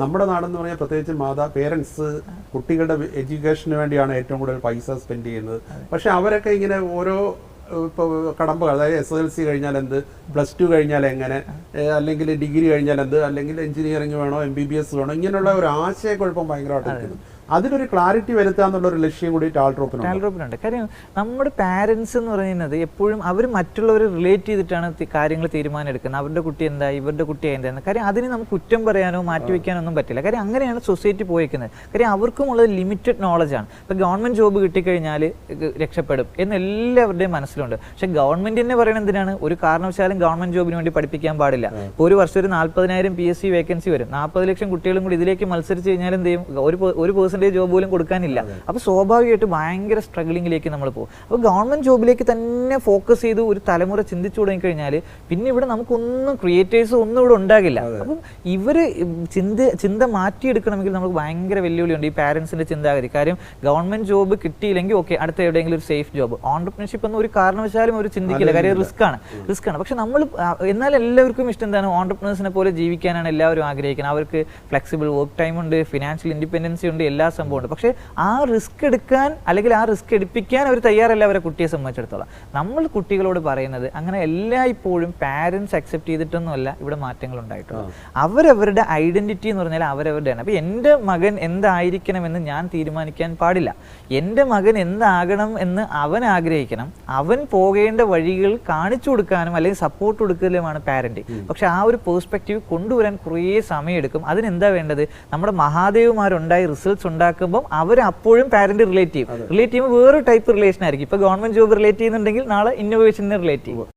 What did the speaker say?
നമ്മുടെ നാടെന്ന് പറഞ്ഞാൽ പ്രത്യേകിച്ച് പേരൻസ് കുട്ടികളുടെ എഡ്യൂക്കേഷന് വേണ്ടിയാണ് ഏറ്റവും കൂടുതൽ പൈസ സ്പെൻഡ് ചെയ്യുന്നത്. പക്ഷെ അവരൊക്കെ ഇങ്ങനെ ഓരോ ഇപ്പോൾ കടമ്പകൾ, അതായത് SSLC കഴിഞ്ഞാൽ എന്ത്, +2 കഴിഞ്ഞാൽ എങ്ങനെ, അല്ലെങ്കിൽ ഡിഗ്രി കഴിഞ്ഞാൽ എന്ത്, അല്ലെങ്കിൽ എഞ്ചിനീയറിംഗ് വേണോ, MBBS വേണോ, ഇങ്ങനെയുള്ള ഒരു ആശയക്കുഴപ്പം ഭയങ്കരമായിട്ട് നിൽക്കുന്നു. അതിലൊരു ക്ലാരിറ്റി വരുത്തുക എന്നുള്ളൊരു ലക്ഷ്യം കൂടി ടാൽട്രോപ്പിനുണ്ട്. കാര്യം നമ്മുടെ പാരൻസ് എന്ന് പറയുന്നത് എപ്പോഴും അവർ മറ്റുള്ളവരെ റിലേറ്റ് ചെയ്തിട്ടാണ് കാര്യങ്ങൾ തീരുമാനം എടുക്കുന്നത്. അവരുടെ കുട്ടി എന്താ, ഇവരുടെ കുട്ടി എന്താ. കാര്യം അതിന് നമുക്ക് കുറ്റം പറയാനോ മാറ്റിവെക്കാനോ ഒന്നും പറ്റില്ല. കാര്യം അങ്ങനെയാണ് സൊസൈറ്റി പോയിരിക്കുന്നത്. കാര്യം അവർക്കുമുള്ളത് ലിമിറ്റഡ് നോളജാണ്. ഇപ്പോൾ ഗവൺമെൻറ് ജോബ് കിട്ടിക്കഴിഞ്ഞാൽ രക്ഷപ്പെടും എന്ന് എല്ലാവരുടെയും മനസ്സിലുണ്ട്. പക്ഷെ ഗവൺമെൻറ് തന്നെ പറയുന്നത് എന്തിനാണ്, ഒരു കാരണവശാലും ഗവൺമെൻറ് ജോബിന് വേണ്ടി പഠിപ്പിക്കാൻ പാടില്ല. ഇപ്പോൾ ഒരു വർഷം ഒരു 40,000 PSC വേക്കൻസി വരും. 40 ലക്ഷം കുട്ടികളും കൂടി ഇതിലേക്ക് മത്സരിച്ച് കഴിഞ്ഞാൽ എന്ത് ചെയ്യും, ഒരു പേഴ്സൻറ്റേജ് ജോബ് പോലും കൊടുക്കാനില്ല. അപ്പോൾ സ്വാഭാവികമായിട്ട് ഭയങ്കര സ്ട്രഗിളിങ്ങിലേക്ക് നമ്മൾ പോകും. അപ്പോൾ ഗവൺമെന്റ് ജോബിലേക്ക് തന്നെ ഫോക്കസ് ചെയ്ത് ഒരു തലമുറ ചിന്തിച്ചു തുടങ്ങിക്കഴിഞ്ഞാൽ പിന്നെ ഇവിടെ നമുക്കൊന്നും ക്രിയേറ്റേഴ്സ് ഒന്നും ഇവിടെ ഉണ്ടാകില്ല. അപ്പം ഇവര് ചിന്ത മാറ്റിയെടുക്കണമെങ്കിൽ നമുക്ക് ഭയങ്കര വെല്ലുവിളിയുണ്ട് ഈ പാരൻസിന്റെ ചിന്താഗതി. കാര്യം ഗവൺമെന്റ് ജോബ് കിട്ടിയില്ലെങ്കിൽ ഓക്കെ, അടുത്ത എവിടെയെങ്കിലും ഒരു സേഫ് ജോബ്. ഓൺടർപ്രണർഷിപ്പ് ഒന്നും ഒരു കാരണവശാലും അവർ ചിന്തിക്കില്ല. കാര്യം റിസ്ക് ആണ്. പക്ഷെ നമ്മൾ എന്നാൽ എല്ലാവർക്കും ഇഷ്ടം എന്താണ്, ഓൺടർപ്രണേഴ്സിനെ പോലെ ജീവിക്കാനാണ് എല്ലാവരും ആഗ്രഹിക്കുന്നത്. അവർക്ക് ഫ്ലെക്സിബിൾ വർക്ക് ടൈം ഉണ്ട്, ഫിനാൻഷ്യൽ ഇൻഡിപെൻഡൻസി ഉണ്ട്, എല്ലാ സംഭവമുണ്ട്. പക്ഷെ ആ റിസ്ക് എടുക്കാൻ അല്ലെങ്കിൽ ആ റിസ്ക് എടുപ്പിക്കാൻ അവർ തയ്യാറല്ല അവരെ കുട്ടിയെ സംബന്ധിച്ചിടത്തോളം. നമ്മൾ കുട്ടികളോട് പറയുന്നത് അങ്ങനെ എല്ലായ്പ്പോഴും പാരൻസ് അക്സെപ്റ്റ് ചെയ്തിട്ടൊന്നുമല്ല ഇവിടെ മാറ്റങ്ങൾ ഉണ്ടായിട്ടുള്ളത്. അവരവരുടെ ഐഡന്റിറ്റി എന്ന് പറഞ്ഞാൽ അവരവരുടെയാണ്. അപ്പോൾ എൻ്റെ മകൻ എന്തായിരിക്കണമെന്ന് ഞാൻ തീരുമാനിക്കാൻ പാടില്ല. എൻ്റെ മകൻ എന്താകണം എന്ന് അവൻ ആഗ്രഹിക്കണം. അവൻ പോകേണ്ട വഴികൾ കാണിച്ചു കൊടുക്കാനും അല്ലെങ്കിൽ സപ്പോർട്ട് കൊടുക്കലുമാണ് പാരന്റിങ്. പക്ഷെ ആ ഒരു പേഴ്സ്പെക്റ്റീവ് കൊണ്ടുവരാൻ കുറേ സമയമെടുക്കും. അതിനെന്താ വേണ്ടത്, നമ്മുടെ മഹാദേവന്മാരുണ്ടായി റിസൾട്ട്സ് ഉണ്ടാക്കുമ്പോൾ അവർ അപ്പോഴും പാരന്റ് റിലേറ്റ് ചെയ്യുമ്പോൾ വേറൊരു ടൈപ്പ് റിലേഷൻ ആയിരിക്കും. ഇപ്പോൾ ഗവൺമെന്റ് ജോബ് റിലേറ്റ് ചെയ്യുന്നുണ്ടെങ്കിൽ നാളെ ഇന്നോവേഷനെ റിലേറ്റ് ചെയ്യും.